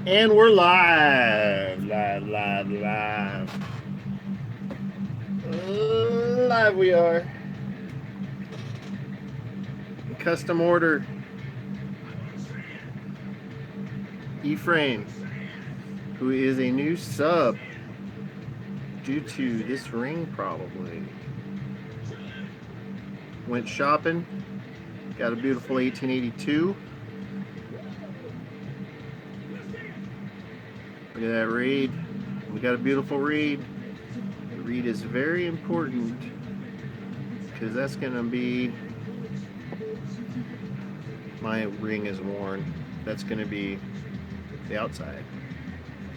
And we're live. Live. Live we are. Custom order. E-Frame, who is a new sub due to this ring probably. Went shopping. Got a beautiful 1882. Look at that reed. We got a beautiful reed. The reed is very important because that's going to be, my ring is worn. That's going to be the outside.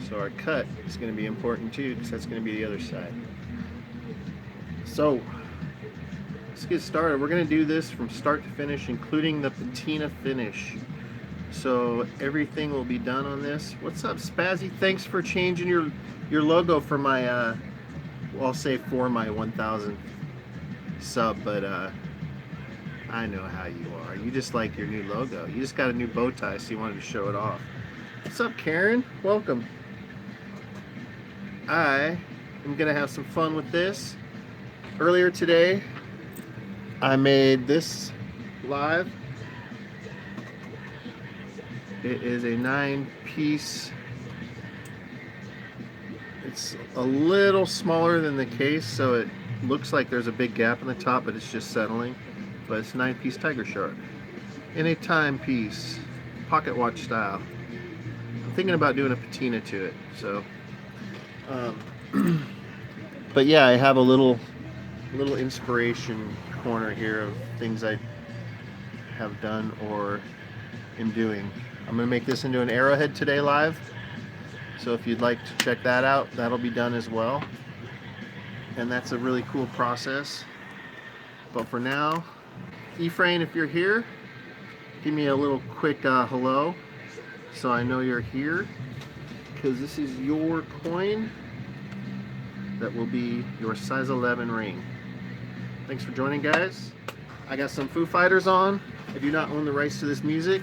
So our cut is going to be important too because that's going to be the other side. So let's get started. We're going to do this from start to finish, including the patina finish. So everything will be done on this. What's up, Spazzy? Thanks for changing your logo for my well, I'll say for my 1000 sub, but I know how you are. You just like your new logo. You just got a new bow tie, so you wanted to show it off. What's up, Karen? Welcome. I am gonna have some fun with this. Earlier today, I made this live. It is a 9-piece. It's a little smaller than the case, so it looks like there's a big gap in the top, but it's just settling. But it's a 9-piece tiger shark in a timepiece, pocket watch style. I'm thinking about doing a patina to it. So, but yeah, I have a little inspiration corner here of things I have done or am doing. I'm going to make this into an arrowhead today live. So if you'd like to check that out, that'll be done as well. And that's a really cool process. But for now, E-Frame, if you're here, give me a little quick hello so I know you're here, because this is your coin that will be your size 11 ring. Thanks for joining, guys. I got some Foo Fighters on. I do not own the rights to this music,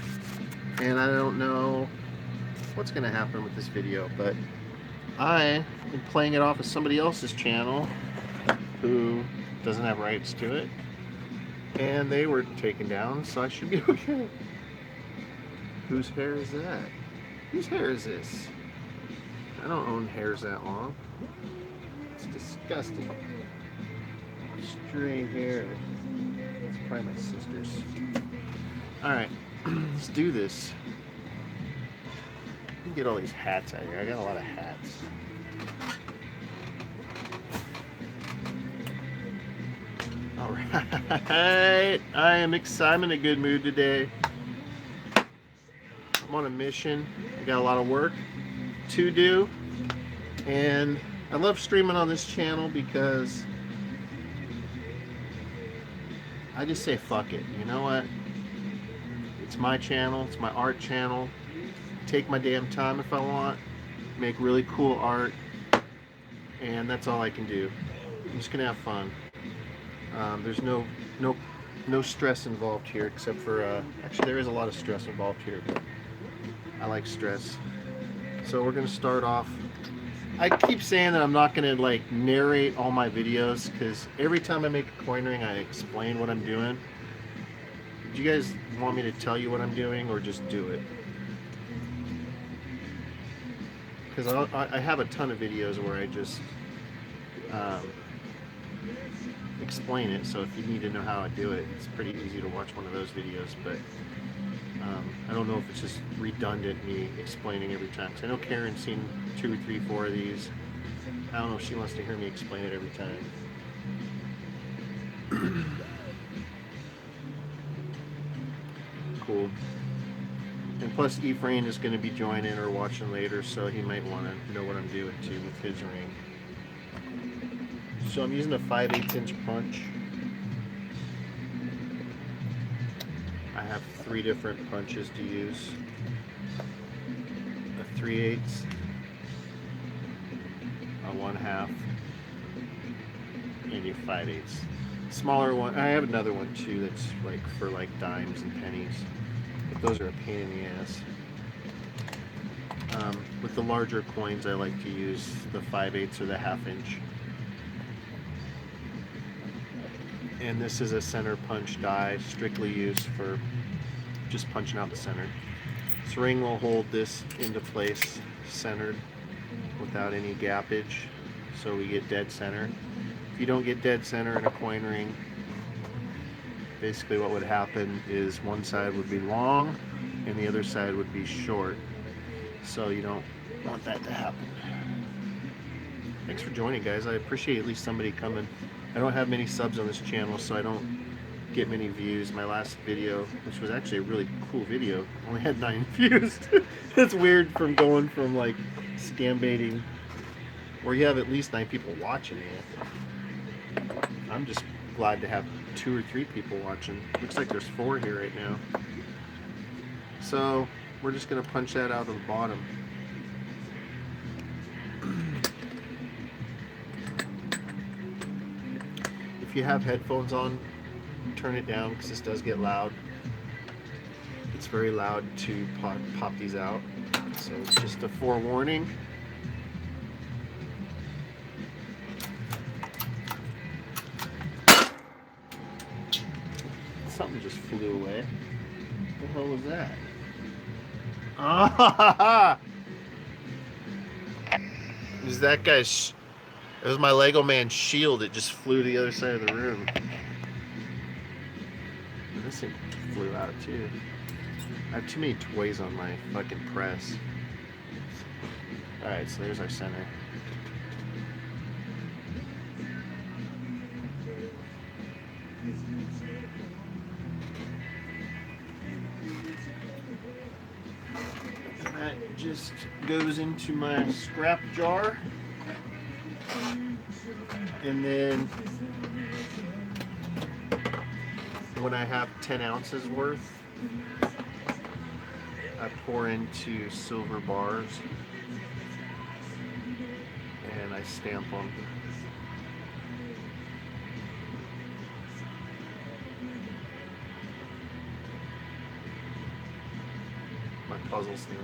and I don't know what's going to happen with this video, but I am playing it off of somebody else's channel who doesn't have rights to it, and they were taken down, so I should be okay. Whose hair is that? Whose hair is this? I don't own hairs that long. It's disgusting. Straight hair. It's probably my sister's. Alright, let's do this. Let me get all these hats out here. I got a lot of hats. Alright, I'm in a good mood today. I'm on a mission. I got a lot of work to do. And I love streaming on this channel because I just say fuck it. You know what? It's my channel. It's my art channel. Take my damn time if I want. Make really cool art. And that's all I can do. I'm just gonna have fun. There's no stress involved here, except for actually there is a lot of stress involved here, but I like stress. So we're gonna start off. I keep saying that I'm not gonna like narrate all my videos because every time I make a coin ring, I explain what I'm doing. Do you guys want me to tell you what I'm doing or just do it? Because I have a ton of videos where I just explain it, so if you need to know how I do it, it's pretty easy to watch one of those videos, but I don't know if it's just redundant me explaining every time, because I know Karen's seen 2, 3, 4 of these. I don't know if she wants to hear me explain it every time. Cool. And plus E-Frame is going to be joining or watching later, so he might want to know what I'm doing too with his ring. So I'm using a 5/8 inch punch. I have 3 different punches to use. A 3/8, a 1/2, and a 5/8. Smaller one. I have another one too that's like for like dimes and pennies, but those are a pain in the ass. With the larger coins, I like to use the 5/8 or the 1/2 inch. And this is a center punch die, strictly used for just punching out the center. This ring will hold this into place centered without any gappage, so we get dead center. If you don't get dead center in a coin ring, basically what would happen is one side would be long and the other side would be short. So you don't want that to happen. Thanks for joining, guys. I appreciate at least somebody coming. I don't have many subs on this channel, so I don't get many views. My last video, which was actually a really cool video, only had 9 views. It's weird from going from like scam baiting where you have at least 9 people watching it. I'm just glad to have 2 or 3 people watching. Looks like there's 4 here right now. So we're just gonna punch that out of the bottom. If you have headphones on, turn it down because this does get loud. It's very loud to pop these out. So it's just a forewarning. Something just flew away. What the hell was that? Ah! It was that guy's. It was my Lego man shield. It just flew to the other side of the room. And this thing flew out too. I have too many toys on my fucking press. Alright, so there's our center. And that just goes into my scrap jar. And then when I have 10 ounces worth, I pour into silver bars and I stamp them. My puzzle stamp.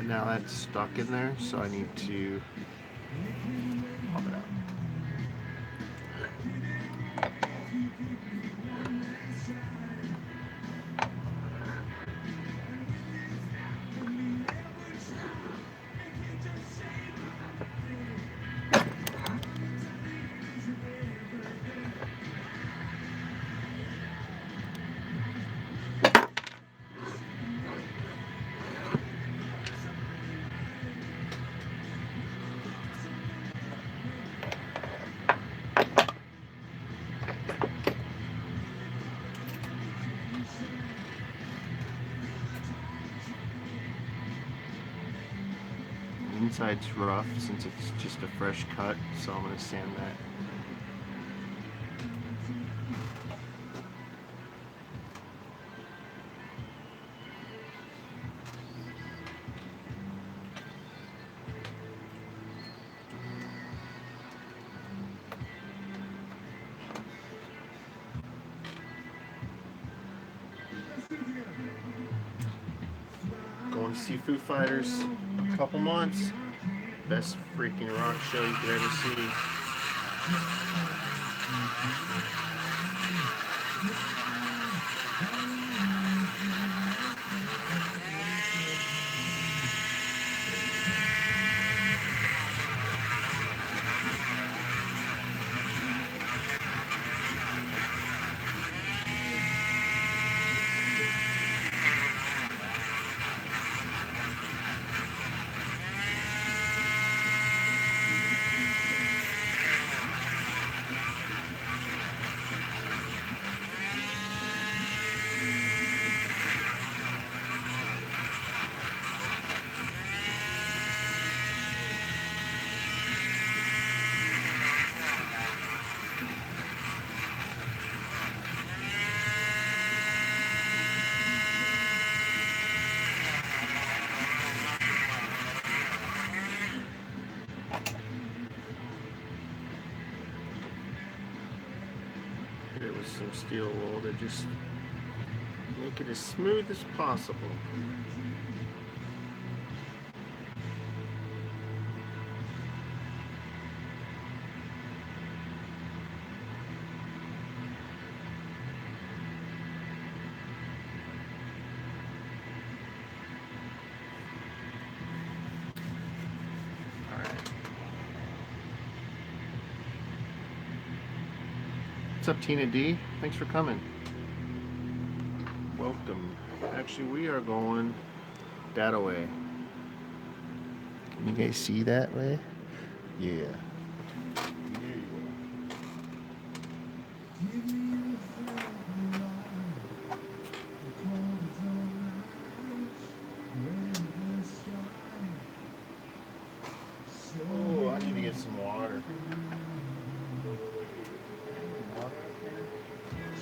Now that's stuck in there, so I need to pop it out. Inside's rough since it's just a fresh cut, so I'm going to sand that. Going to see Foo Fighters in a couple months. Best freaking rock show you could ever see. with some steel wool to just make it as smooth as possible. What's up, Tina D? Thanks for coming. Welcome. Actually, we are going that way. Can you guys see that way? Yeah. Oh, I need to get some water.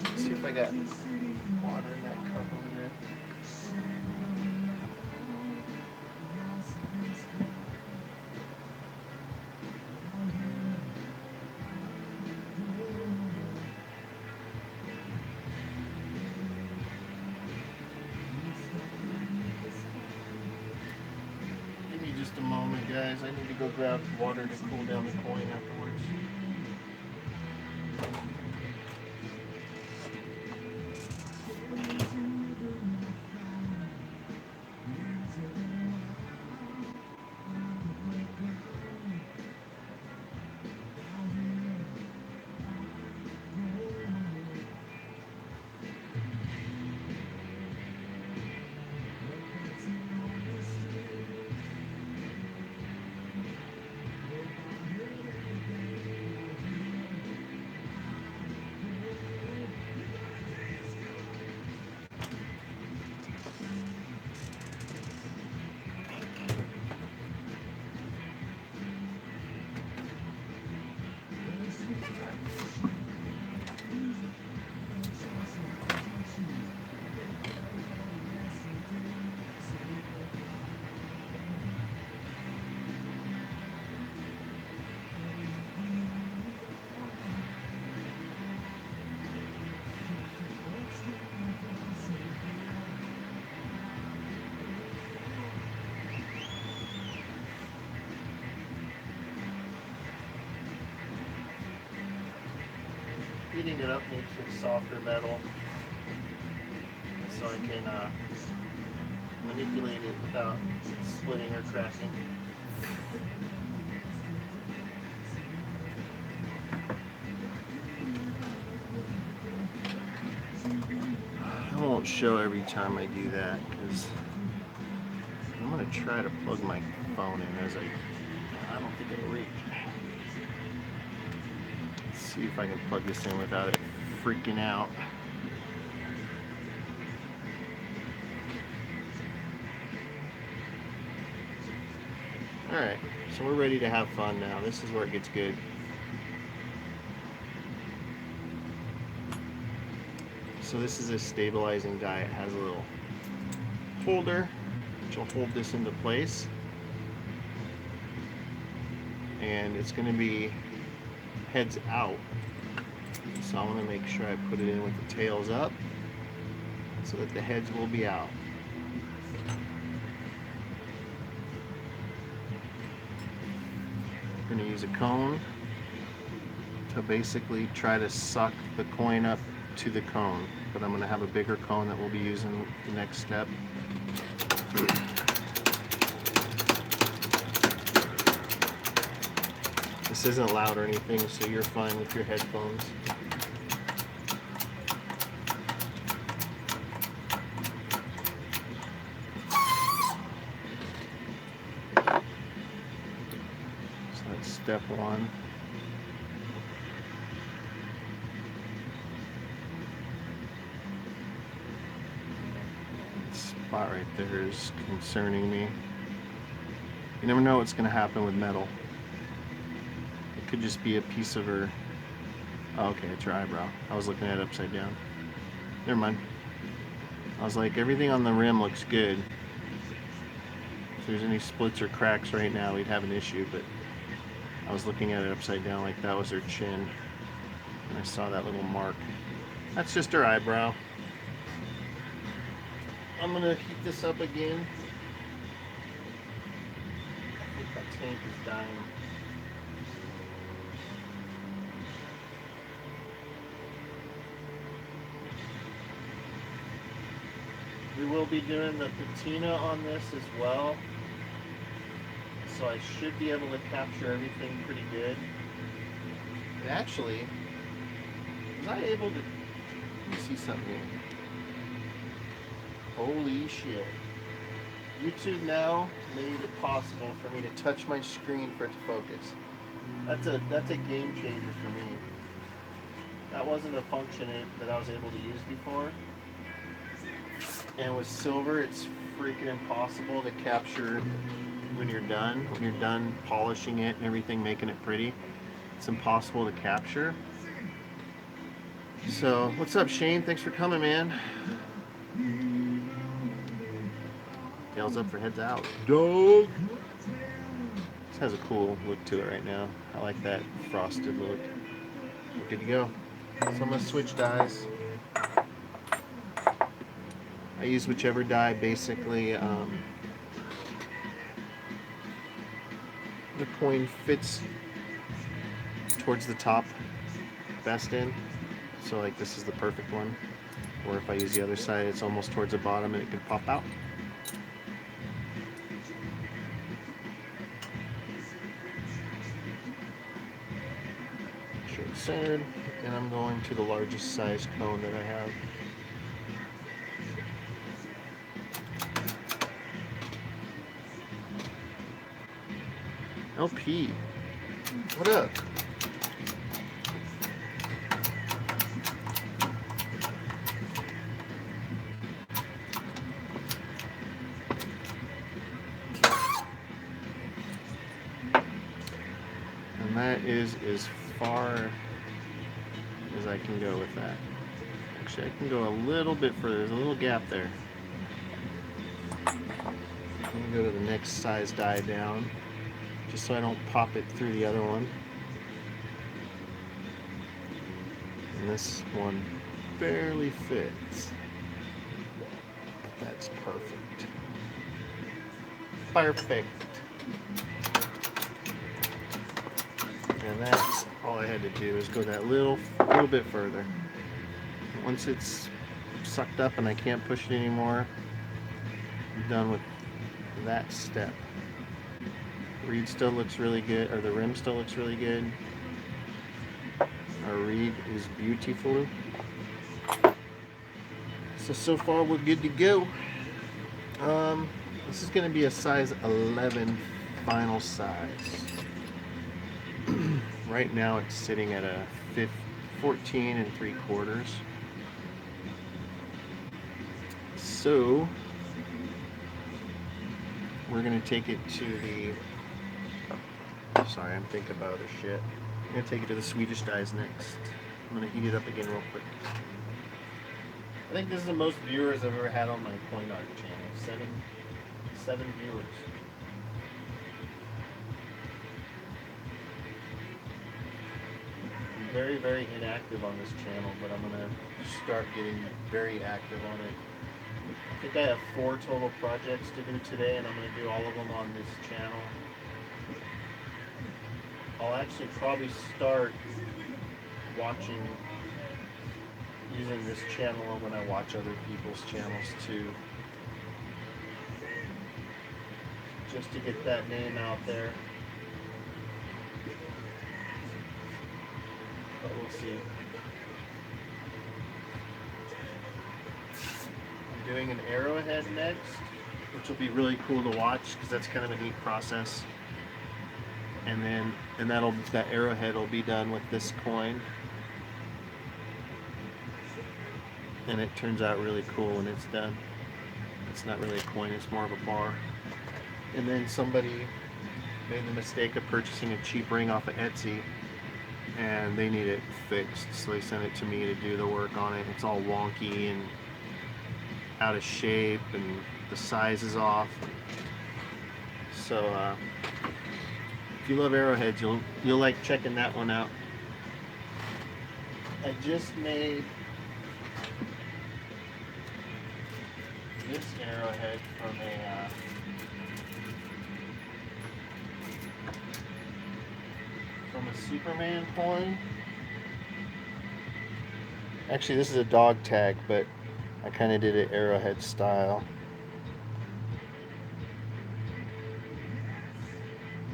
Let's see if I got water in that cup over there. Give me just a moment, guys. I need to go grab water to cool down the coin afterwards. Heating it up makes it softer metal, so I can manipulate it without splitting or cracking. I won't show every time I do that because I'm going to try to plug my phone in as I don't think it'll reach. See if I can plug this in without it freaking out. Alright, so we're ready to have fun now. This is where it gets good. So this is a stabilizing die. It has a little holder which will hold this into place. And it's going to be heads out, so I want to make sure I put it in with the tails up so that the heads will be out. I'm going to use a cone to basically try to suck the coin up to the cone, but I'm going to have a bigger cone that we'll be using the next step. This isn't loud or anything, so you're fine with your headphones. So that's step one. That spot right there is concerning me. You never know what's going to happen with metal. Could just be a piece of her. Oh, okay, it's her eyebrow. I was looking at it upside down. Never mind. I was like, everything on the rim looks good. If there's any splits or cracks right now, we'd have an issue, but I was looking at it upside down like that was her chin. And I saw that little mark. That's just her eyebrow. I'm gonna heat this up again. I think that tank is dying. We will be doing the patina on this as well. So I should be able to capture everything pretty good. And actually, was I able to, let me see something here. Holy shit. YouTube now made it possible for me to touch my screen for it to focus. That's a game changer for me. That wasn't a function that I was able to use before. And with silver, it's freaking impossible to capture when you're done. When you're done polishing it and everything, making it pretty, it's impossible to capture. So, what's up, Shane? Thanks for coming, man. Tails up for heads out. Dog! This has a cool look to it right now. I like that frosted look. We're good to go. So I'm going to switch dyes. I use whichever dye basically the coin fits towards the top best in. So like this is the perfect one. Or if I use the other side, it's almost towards the bottom and it can pop out. Sure it's centered. And I'm going to the largest size cone that I have. LP, what up? And that is as far as I can go with that. Actually, I can go a little bit further. There's a little gap there. I'm going to go to the next size die down, just so I don't pop it through the other one. And this one barely fits. That's perfect. Perfect. And that's all I had to do is go that little bit further. Once it's sucked up and I can't push it anymore, I'm done with that step. The reed still looks really good, or the rim still looks really good. Our reed is beautiful. So far we're good to go. This is going to be a size 11 final size. Right now it's sitting at a 14 3/4. So we're going to take it to the, sorry, I'm thinking about other shit. I'm going to take it to the Swedish dyes next. I'm going to heat it up again real quick. I think this is the most viewers I've ever had on my coin art channel. Seven viewers. I'm very, very inactive on this channel, but I'm going to start getting very active on it. I think I have 4 total projects to do today, and I'm going to do all of them on this channel. I'll actually probably start using this channel when I watch other people's channels too, just to get that name out there. But we'll see. I'm doing an arrowhead next, which will be really cool to watch because that's kind of a neat process. And that arrowhead will be done with this coin. And it turns out really cool when it's done. It's not really a coin, it's more of a bar. And then somebody made the mistake of purchasing a cheap ring off of Etsy, and they need it fixed, so they sent it to me to do the work on it. It's all wonky and out of shape, and the size is off. So if you love arrowheads, you'll like checking that one out. I just made this arrowhead from a Superman coin. Actually, this is a dog tag, but I kind of did it arrowhead style.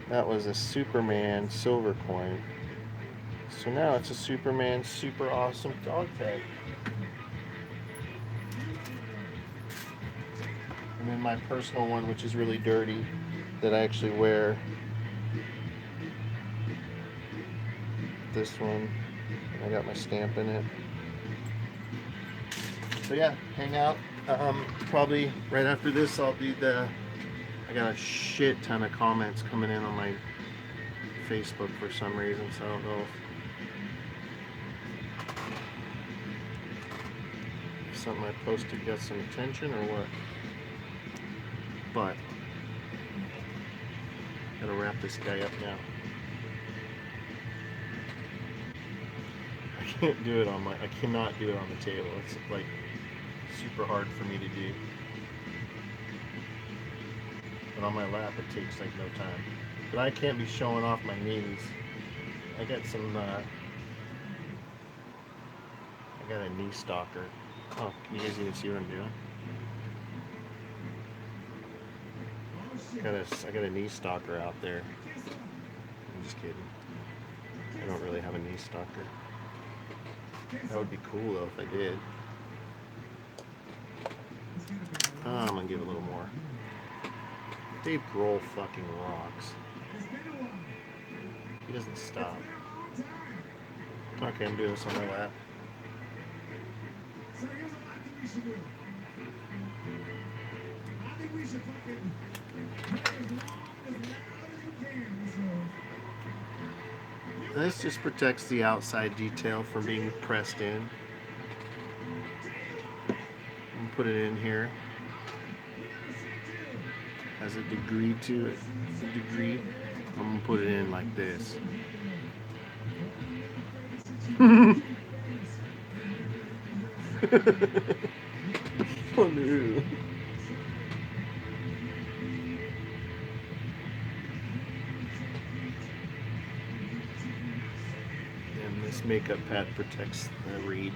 That was a Superman silver coin. So now it's a Superman super awesome dog tag. And then my personal one, which is really dirty, that I actually wear. This one. I got my stamp in it. So yeah, hang out. Probably right after this I'll do the... I got a shit ton of comments coming in on my Facebook for some reason, so I don't know if something I posted got some attention or what. But gotta wrap this guy up now. I can't do it on I cannot do it on the table. It's like super hard for me to do. But on my lap it takes like no time. But I can't be showing off my knees. I got some I got a knee stalker. Oh, can you guys even see what I'm doing? I got a knee stalker out there. I'm just kidding. I don't really have a knee stalker. That would be cool though if I did. I'm gonna give it a little more. Dave Grohl fucking rocks. He doesn't stop. Okay, I'm doing this on my lap. So here's what I think we should do. I think we should fucking play as long, as loud as you can. So this just protects the outside detail from being pressed in. And put it in here. Has a degree to it. A degree. I'm gonna put it in like this. Oh no. And this makeup pad protects the reed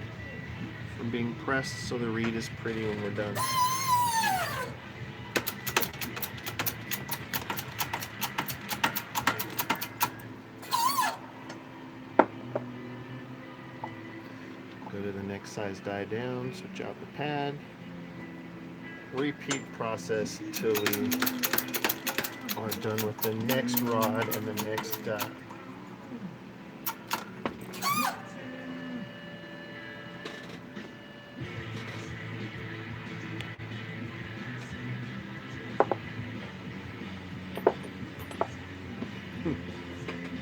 from being pressed, so the reed is pretty when we're done. Go to the next size die down, switch out the pad. Repeat process till we are done with the next rod and the next die.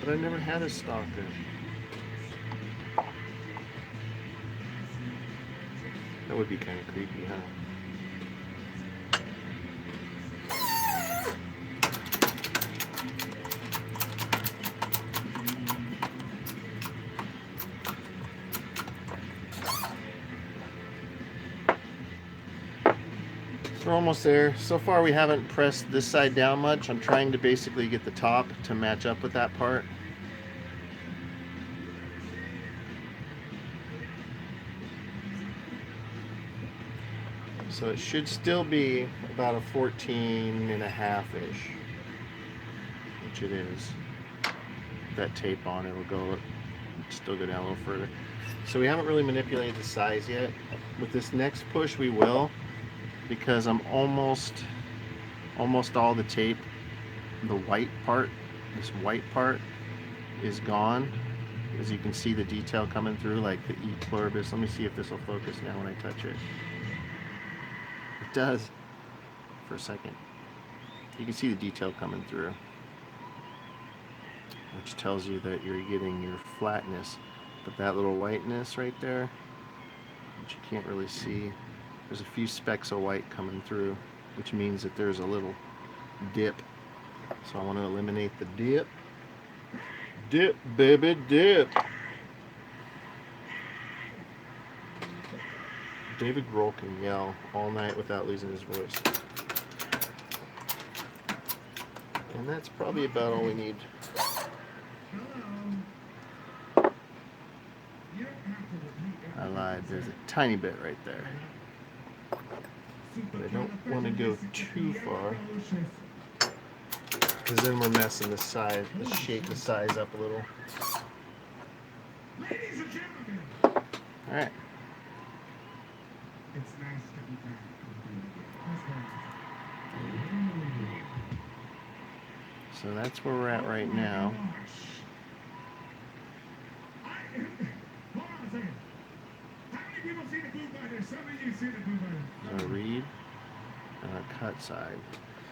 But I never had a stalker. That would be kind of creepy, huh? So we're almost there. So far we haven't pressed this side down much. I'm trying to basically get the top to match up with that part. So it should still be about a 14.5-ish, which it is. That tape on it will go, still go down a little further. So we haven't really manipulated the size yet. With this next push we will, because I'm almost all the tape, the white part, this white part is gone. As you can see the detail coming through, like the E pluribus. Let me see if this will focus now when I touch it. It does, for a second. You can see the detail coming through, which tells you that you're getting your flatness. But that little whiteness right there, which you can't really see, there's a few specks of white coming through, which means that there's a little dip. So I want to eliminate the dip. Dip, baby, dip. David Grohl can yell all night without losing his voice. And that's probably about all we need. I lied, there's a tiny bit right there. But I don't want to go too far, because then we're messing the size, the shape, the size up a little. Alright. It's nice to be back. So that's where we're at right now. Hold on a second. How many people see the Foo Fighters? Some of you see the Foo Fighters. There's our read and our cut side.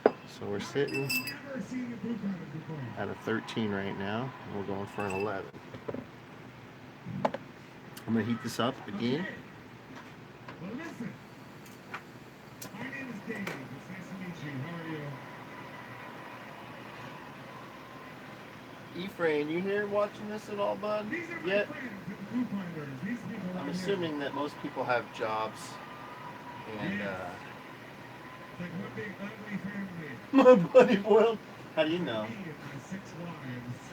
So we're sitting Never seen the Foo Fighters before. at a 13 right now. And we're going for an 11. I'm going to heat this up again. Okay. Well, listen. My name is Dave. It's nice to meet you. How are you? Ephraim, you here watching this at all, bud? These are my Yet? friends, the Foo Fighters. These people I'm right assuming that most people have jobs. And, here. It's like one big ugly family. my buddy Boyle. How do you know? Me and my 6 wives.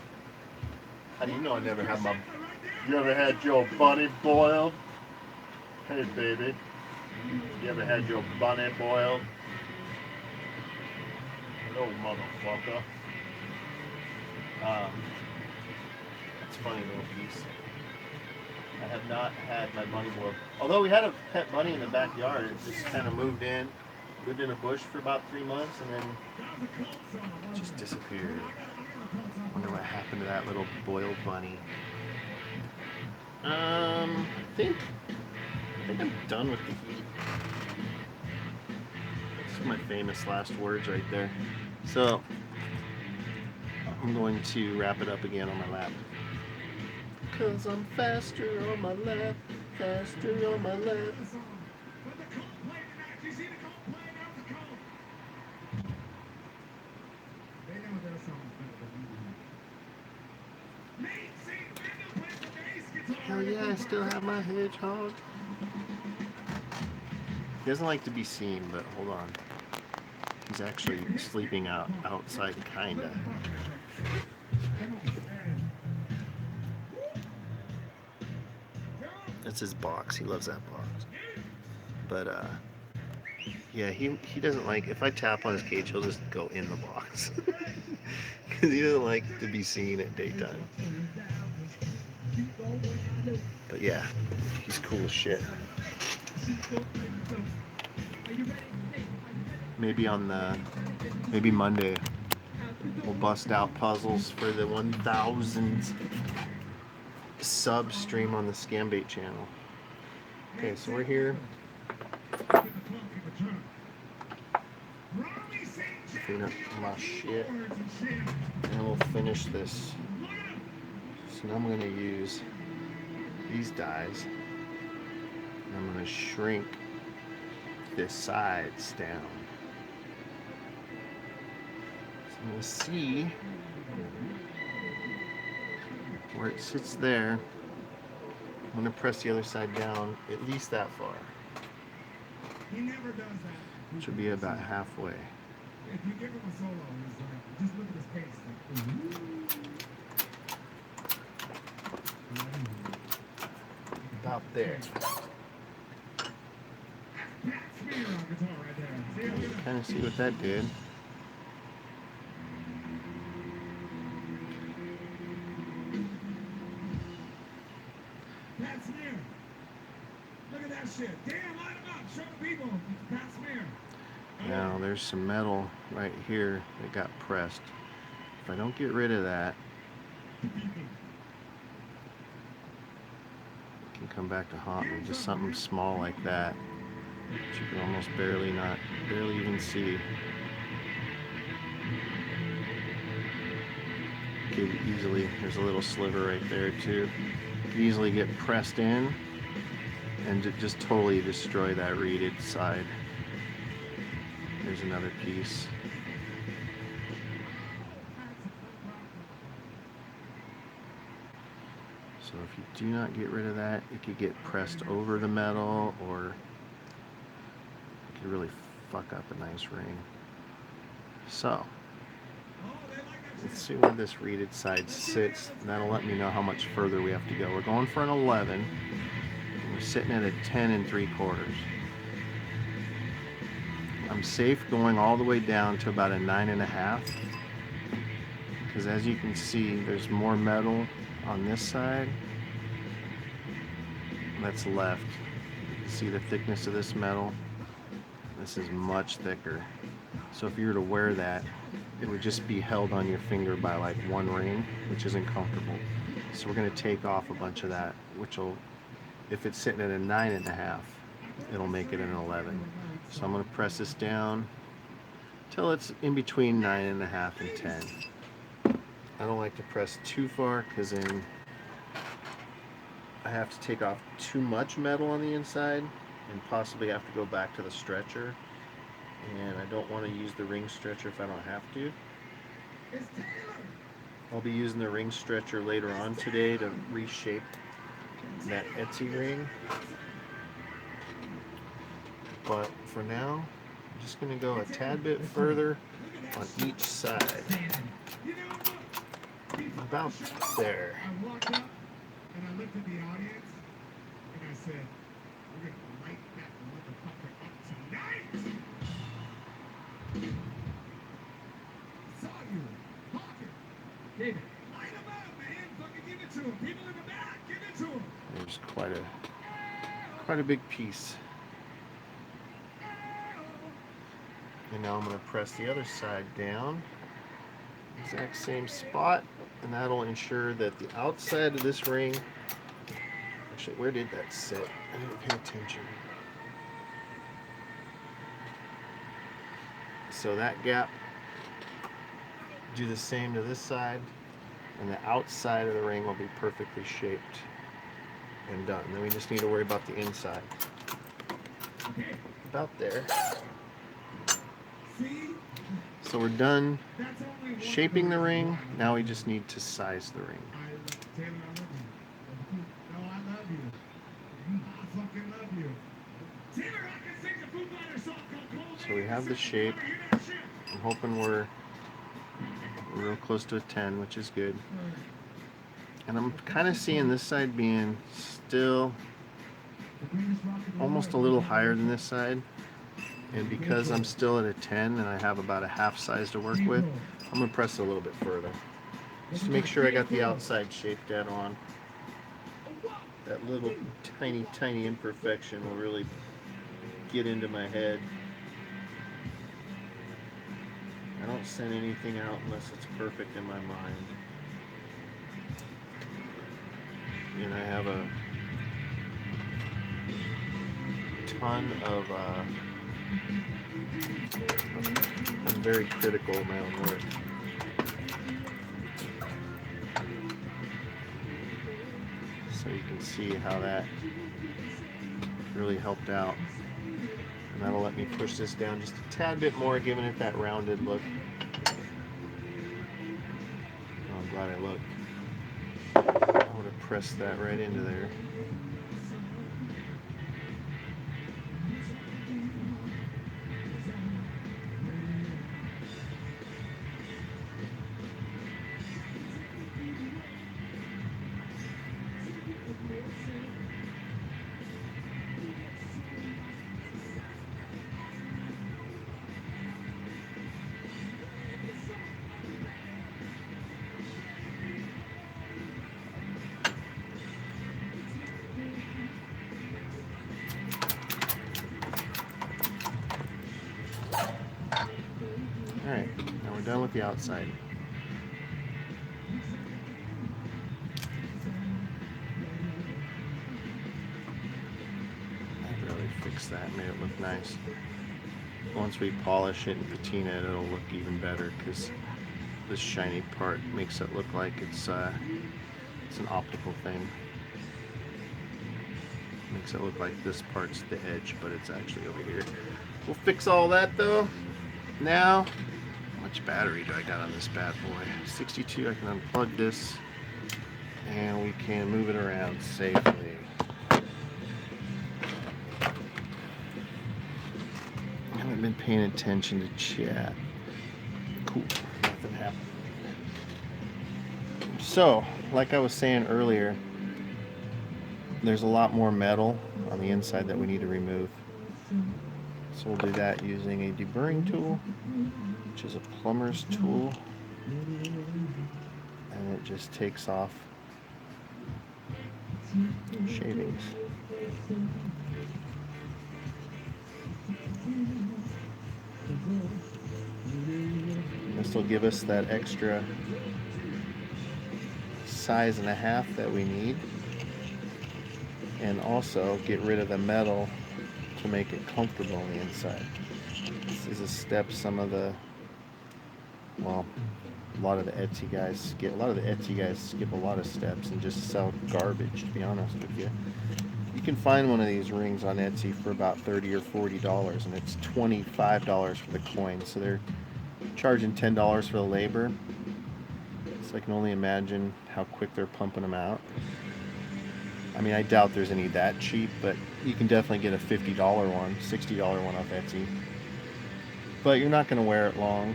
How do you know I never had my... Right there. You ever had your bunny boiled? Hey, baby. You ever had your bunny boiled? Hello, motherfucker. That's a funny little piece. I have not had my bunny boiled. Although we had a pet bunny in the backyard, it just kind of moved in a bush for about 3 months, and then just disappeared. Wonder what happened to that little boiled bunny. I think I'm done with the heat. These are my famous last words right there. So I'm going to wrap it up again on my lap. 'Cause I'm faster on my lap, faster on my lap. Hell yeah, I still have my hedgehog. He doesn't like to be seen, but hold on. He's actually sleeping outside, kinda. That's his box. He loves that box. But yeah, he doesn't like, if I tap on his cage, he'll just go in the box. Because he doesn't like to be seen at daytime. But yeah, he's cool as shit. Maybe maybe Monday we'll bust out puzzles for the 1,000th sub stream on the Scambait channel. Okay, so we're here. Clean up my shit, and we'll finish this. So now I'm going to use these dies, and I'm going to shrink this sides down. So I'm going to see where it sits there. I'm going to press the other side down at least that far, which will be about halfway. If you give him a solo, he's like, just look at his face. Like, About there. smear on guitar right there. See, Kind of see what that did. Pat Smear. Look at that shit. Damn, line him up. Show the people. Pat Smear. Now there's some metal right here that got pressed. If I don't get rid of that, it can come back to haunt me. Just something small like that, which you can almost barely even see. Could easily, there's a little sliver right there too. Could easily get pressed in and just totally destroy that reeded side. There's another piece. So if you do not get rid of that, it could get pressed over the metal, or could really fuck up a nice ring. So let's see where this reeded side sits. That'll let me know how much further we have to go. We're going for an 11. We're sitting at a 10 3/4. I'm safe going all the way down to about a 9.5, because as you can see, there's more metal on this side that's left. You can see the thickness of this metal. This is much thicker. So if you were to wear that, it would just be held on your finger by like one ring, which isn't comfortable. So we're going to take off a bunch of that, which will, if it's sitting at a 9.5, it'll make it an 11. So I'm going to press this down till it's in between 9.5 and 10. I don't like to press too far because then I have to take off too much metal on the inside and possibly have to go back to the stretcher. And I don't want to use the ring stretcher if I don't have to. I'll be using the ring stretcher later on today to reshape that Etsy ring. But for now, I'm just going to go a tad bit further on each side. About there. I walked up and I looked at the audience and I said, we're going to light that motherfucker up tonight. Saw you talking. David, light him up, man. Fucking give it to him. People in the back, give it to him. There's quite a big piece. And now I'm going to press the other side down, exact same spot, and that'll ensure that the outside of this ring, actually, where did that sit? I didn't pay attention. So that gap, do the same to this side, and the outside of the ring will be perfectly shaped and done. Then we just need to worry about the inside. About there. So we're done shaping the ring. Now we just need to size the ring. So we have the shape. I'm hoping we're real close to a 10, which is good. And I'm kind of seeing this side being still almost a little higher than this side. And because I'm still at a 10 and I have about a half size to work with, I'm going to press it a little bit further. Just to make sure I got the outside shape dead on. That little tiny imperfection will really get into my head. I don't send anything out unless it's perfect in my mind. And I have a ton of I'm very critical of my own work. So you can see how that really helped out. And that'll let me push this down just a tad bit more, giving it that rounded look. Oh, I'm glad I looked. I would have pressed that right into there. Alright, now we're done with the outside. I really fixed that, made it look nice. Once we polish it and patina it, it'll look even better because this shiny part makes it look like it's an optical thing. Makes it look like this part's the edge, but it's actually over here. We'll fix all that though. Now, how much battery do I got on this bad boy? 62. I can unplug this and we can move it around safely. haven't been paying attention to chat. Cool. Nothing happened. So, like I was saying earlier, there's a lot more metal on the inside that we need to remove. So we'll do that using a deburring tool, which is a plumber's tool, and it just takes off shavings. This will give us that extra size and a half that we need, and also get rid of the metal to make it comfortable on the inside. This is a step some of the, well, a lot of the Etsy guys skip. A lot of the Etsy guys skip a lot of steps and just sell garbage, to be honest with you. You can find one of these rings on Etsy for about $30 or $40, and it's $25 for the coin. So they're charging $10 for the labor. So I can only imagine how quick they're pumping them out. I mean, I doubt there's any that cheap, but you can definitely get a $50 one, $60 one off Etsy. But you're not going to wear it long,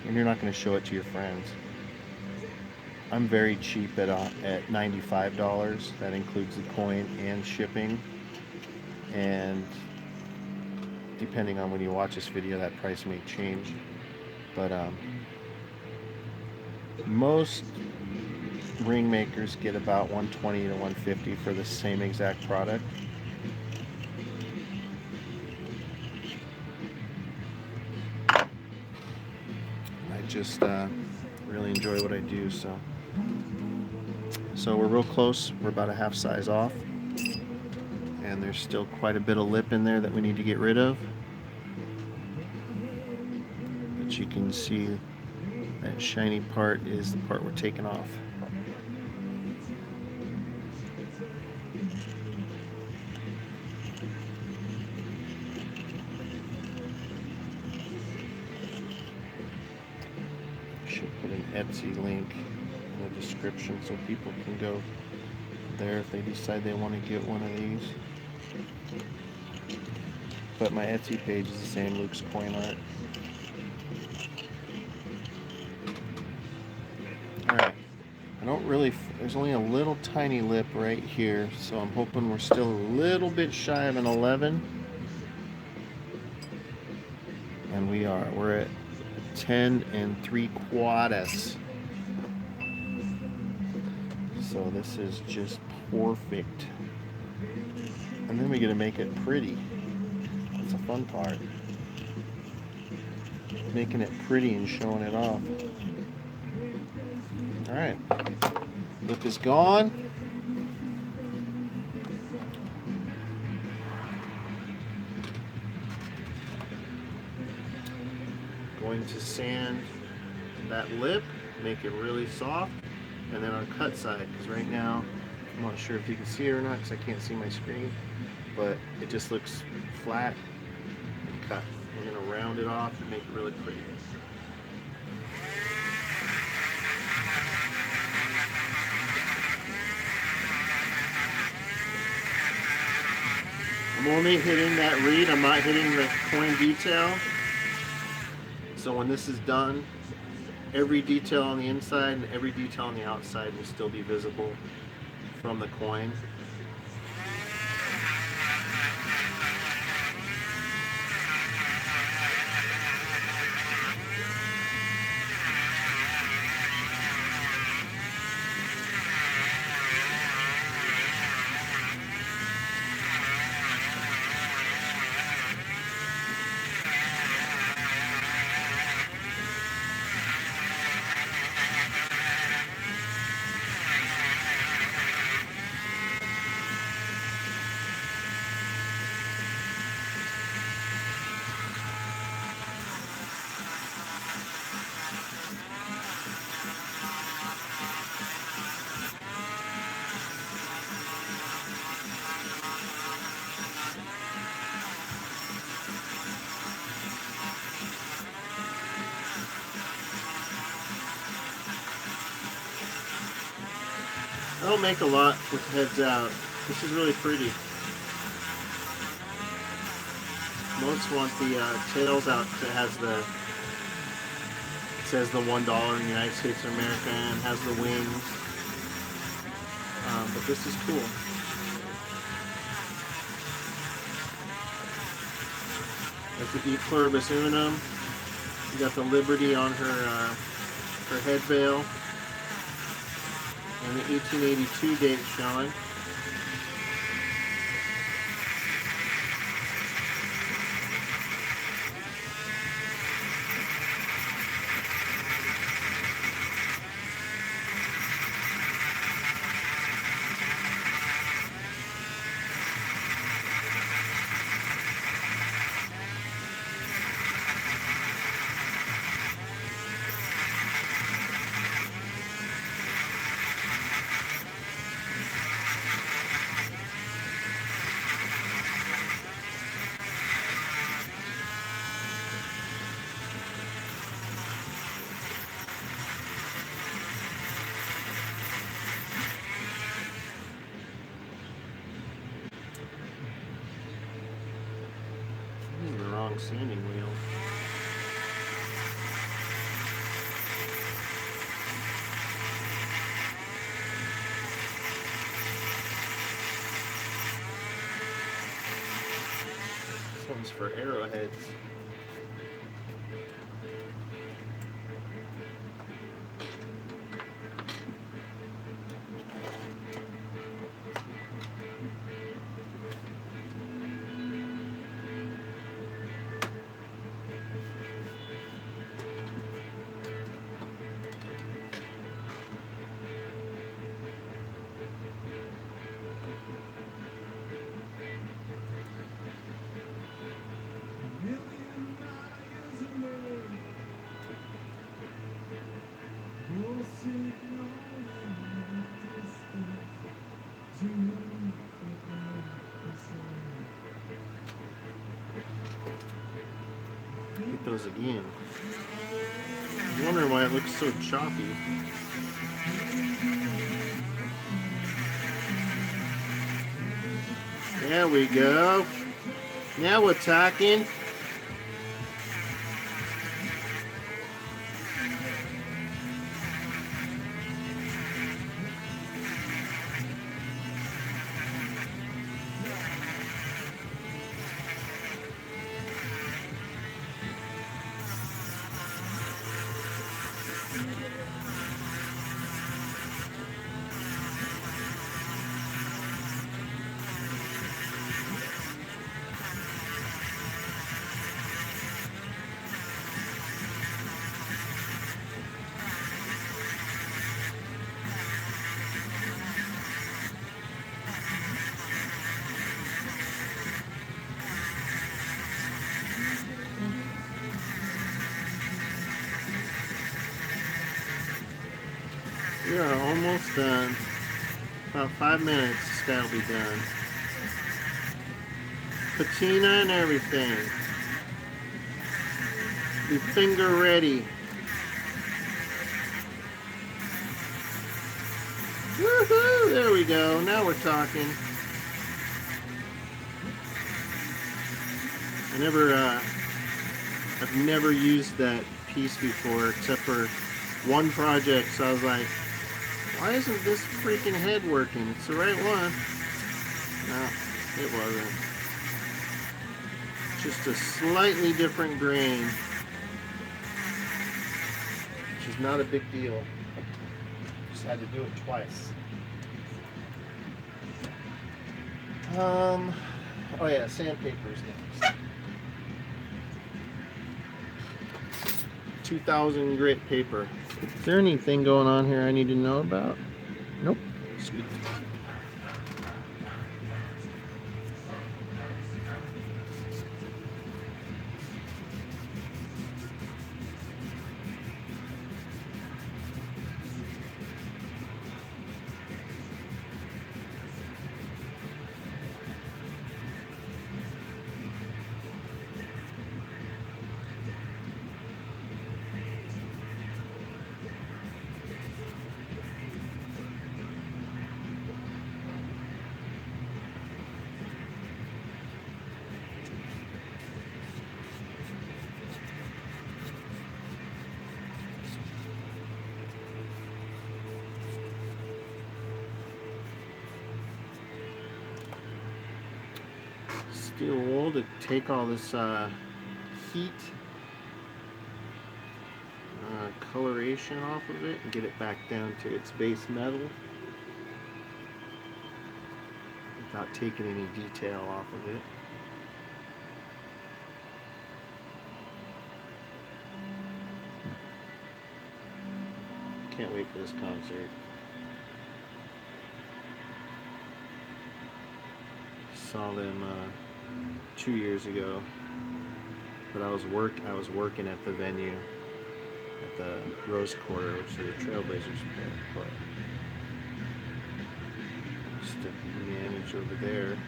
and you're not going to show it to your friends. I'm very cheap at $95. That includes the coin and shipping. And depending on when you watch this video, that price may change. But most ring makers get about $120 to $150 for the same exact product. I just really enjoy what I do, so we're real close. We're about a half size off, and there's still quite a bit of lip in there that we need to get rid of. But you can see that shiny part is the part we're taking off. Should put an Etsy link in the description so people can go there if they decide they want to get one of these. But my Etsy page is the same, Luke's Coin Art. Alright, I don't really, there's only a little tiny lip right here, so I'm hoping we're still a little bit shy of an 11. And we are, we're at 10 3/4. So this is just perfect. And then we get to make it pretty. That's the fun part. Making it pretty and showing it off. Alright. Lip is gone. Going to sand that lip, make it really soft, and then our cut side, because right now I'm not sure if you can see it or not because I can't see my screen, but it just looks flat and cut. We're going to round it off and make it really pretty. I'm only hitting that reed, I'm not hitting the coin detail. So when this is done, every detail on the inside and every detail on the outside will still be visible from the coin. I don't make a lot with heads out. This is really pretty. Most want the tails out that has the, it says the $1 in the United States of America and has the wings. But this is cool. That's the E pluribus unum. You got the Liberty on her head veil, and the 1882 date showing. This is the wrong sanding wheel. This one's for arrowheads. Hit those again. I was wondering why it looks so choppy. There we go. Now we're talking. We are almost done. About 5 minutes, that'll be done. Patina and everything. Be finger ready. Woohoo! There we go. Now we're talking. I've never used that piece before except for one project, so I was like, why isn't this freaking head working? It's the right one. No, it wasn't. Just a slightly different grain, which is not a big deal. Just had to do it twice. Oh yeah, sandpaper's next. 2000 grit paper. Is there anything going on here I need to know about? Nope. Sweet. steel wool to take all this heat coloration off of it and get it back down to its base metal without taking any detail off of it. Can't wait for this concert. Saw them 2 years ago, but I was working at the venue at the Rose Quarter, which is the Trailblazers play. Just to manage over there,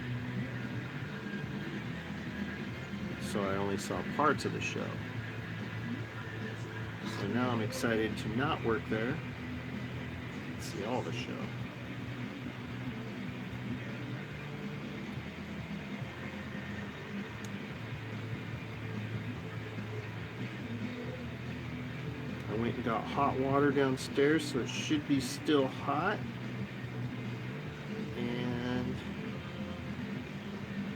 so I only saw parts of the show. So now I'm excited to not work there and see all the show. I went and got hot water downstairs, so it should be still hot. And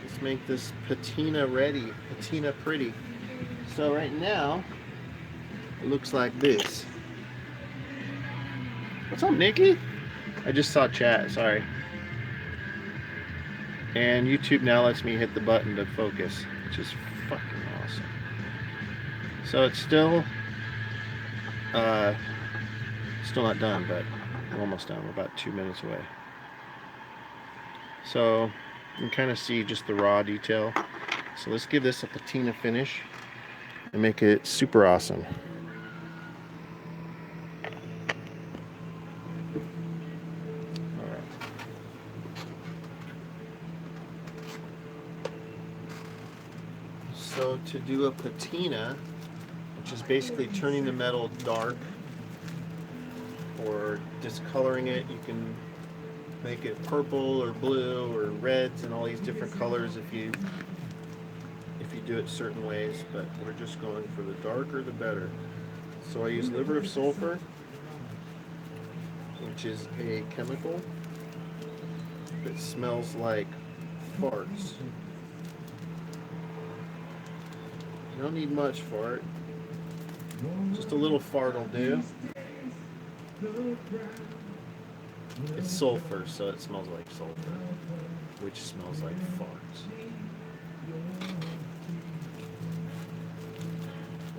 let's make this patina ready, patina pretty. So right now, it looks like this. What's up, Nikki? I just saw chat, sorry. And YouTube now lets me hit the button to focus, which is fucking awesome. So it's still not done, but I'm almost done. We're about 2 minutes away. So you can kind of see just the raw detail. So let's give this a patina finish and make it super awesome. So to do a patina, which is basically turning the metal dark or discoloring it, you can make it purple or blue or reds and all these different colors if you do it certain ways, but we're just going for the darker the better. So I use liver of sulfur, which is a chemical that smells like farts. You don't need much fart. Just a little fart will do. It's sulfur, so it smells like sulfur, which smells like farts.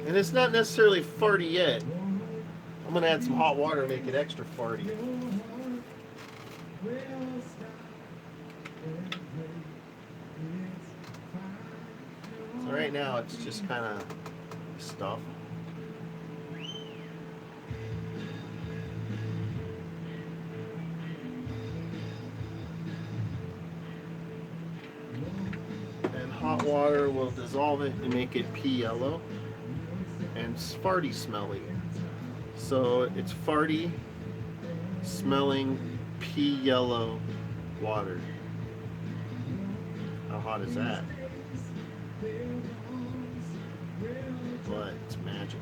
And it's not necessarily farty yet. I'm gonna add some hot water to make it extra farty. So right now it's just kind of stuff. And hot water will dissolve it and make it pea yellow and farty smelly. So it's farty smelling pea yellow water. How hot is that? But it's magical.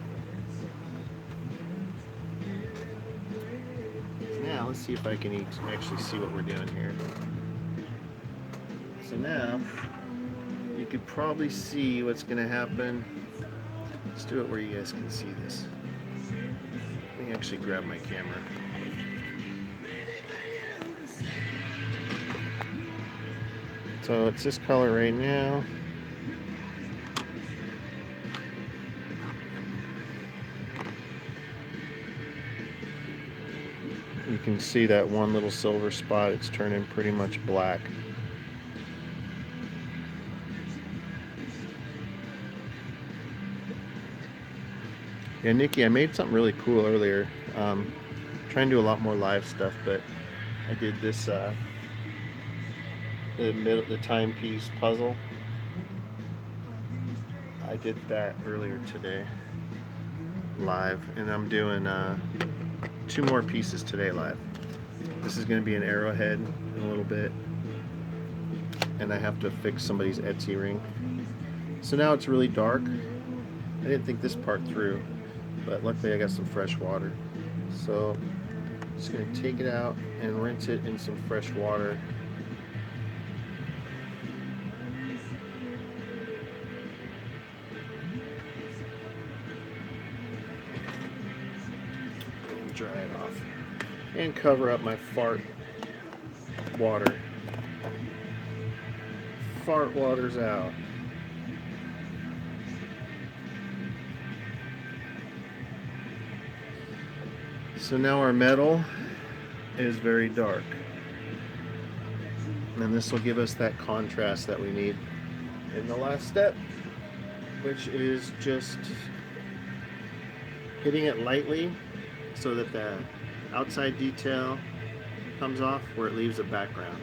Now let's see if I can actually see what we're doing here. So now you could probably see what's going to happen. Let's do it where you guys can see this. Let me actually grab my camera. So it's this color right now. You can see that one little silver spot, it's turning pretty much black. Yeah, Nikki, I made something really cool earlier. Trying to do a lot more live stuff, but I did this the timepiece puzzle. I did that earlier today live, and I'm doing 2 more pieces today live. This is going to be an arrowhead in a little bit, and I have to fix somebody's Etsy ring. So now it's really dark. I didn't think this part through, but luckily I got some fresh water. So I'm just going to take it out and rinse it in some fresh water. and cover up my fart water. Fart water's out. So now our metal is very dark. And this will give us that contrast that we need in the last step, which is just hitting it lightly so that the outside detail comes off where it leaves a background,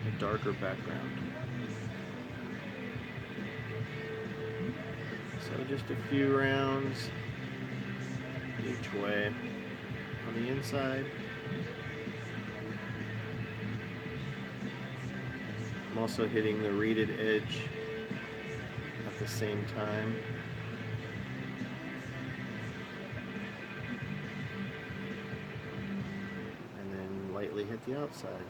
a darker background. So just a few rounds each way on the inside. I'm also hitting the reeded edge at the same time. And then lightly hit the outside.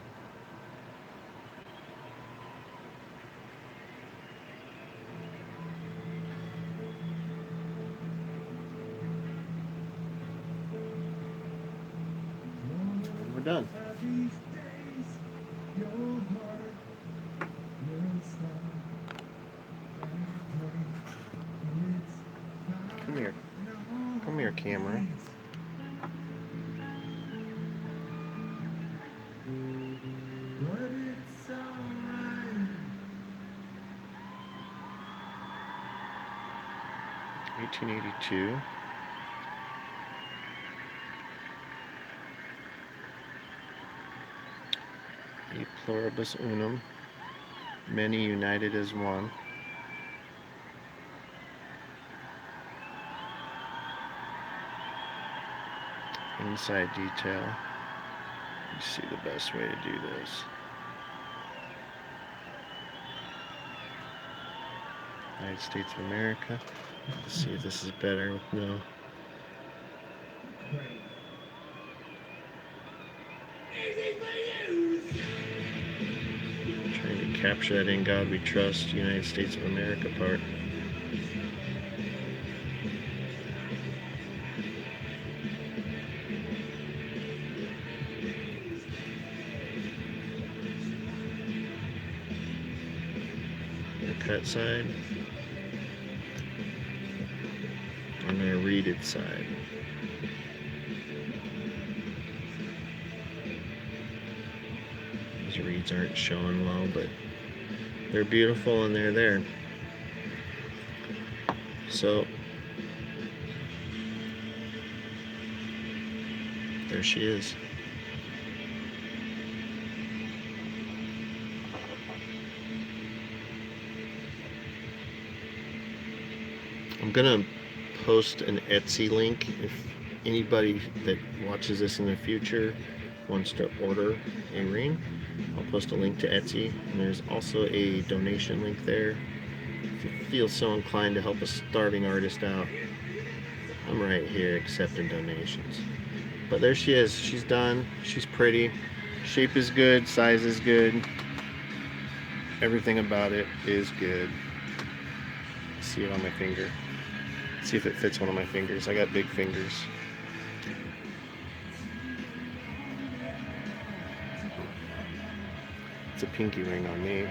And we're done. Come here. Come here, camera. But it's alright. 1882. E pluribus unum, many united as one. Inside detail. Let's see the best way to do this. United States of America. Let's see if this is better with no. Trying to capture that "In God We Trust, United States of America" part. The cut side and the reeded side. These reeds aren't showing well, but they're beautiful and they're there. So there she is. I'm gonna post an Etsy link if anybody that watches this in the future wants to order a ring. I'll post a link to Etsy, and there's also a donation link there if you feel so inclined to help a starving artist out. I'm right here accepting donations. But there she is. She's done. She's pretty. Shape is good. Size is good. Everything about it is good. See it on my finger. See if it fits one of my fingers. I got big fingers. It's a pinky ring on me.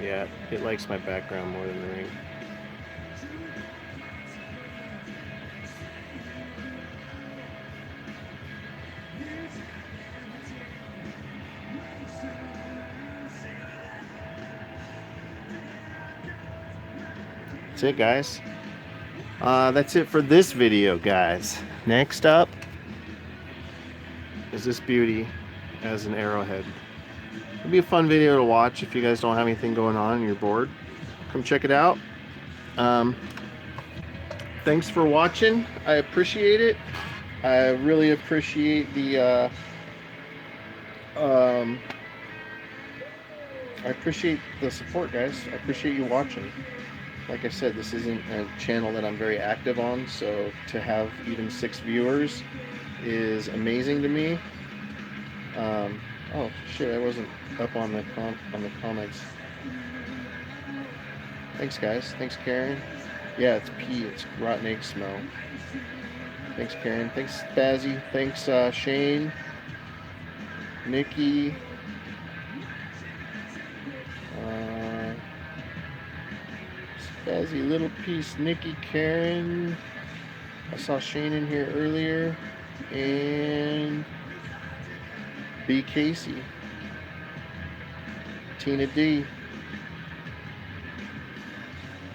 Yeah, it likes my background more than the ring. That's it, guys. That's it for this video, guys. Next up is this beauty as an arrowhead. It'll be a fun video to watch if you guys don't have anything going on and you're bored. Come check it out. Thanks for watching. I appreciate it. I really appreciate the I appreciate the support, guys. I appreciate you watching. Like I said, this isn't a channel that I'm very active on, so to have even 6 viewers is amazing to me. Oh shit, I wasn't up on the comments. Thanks, guys. Thanks, Karen. Yeah, it's pee. It's rotten egg smell. Thanks, Karen. Thanks, Bazzy. Thanks, Shane, Nikki, uh, Bazzy, Little Piece, Nikki, Karen. I saw Shane in here earlier, and B. Casey, Tina D.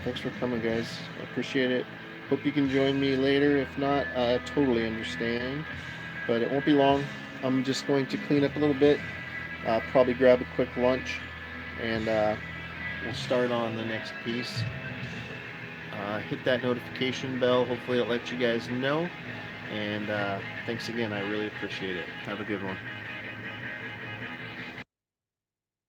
Thanks for coming, guys. I appreciate it. Hope you can join me later. If not, I totally understand. But it won't be long. I'm just going to clean up a little bit, probably grab a quick lunch, and we'll start on the next piece. Hit that notification bell. Hopefully, it'll let you guys know. And thanks again. I really appreciate it. Have a good one.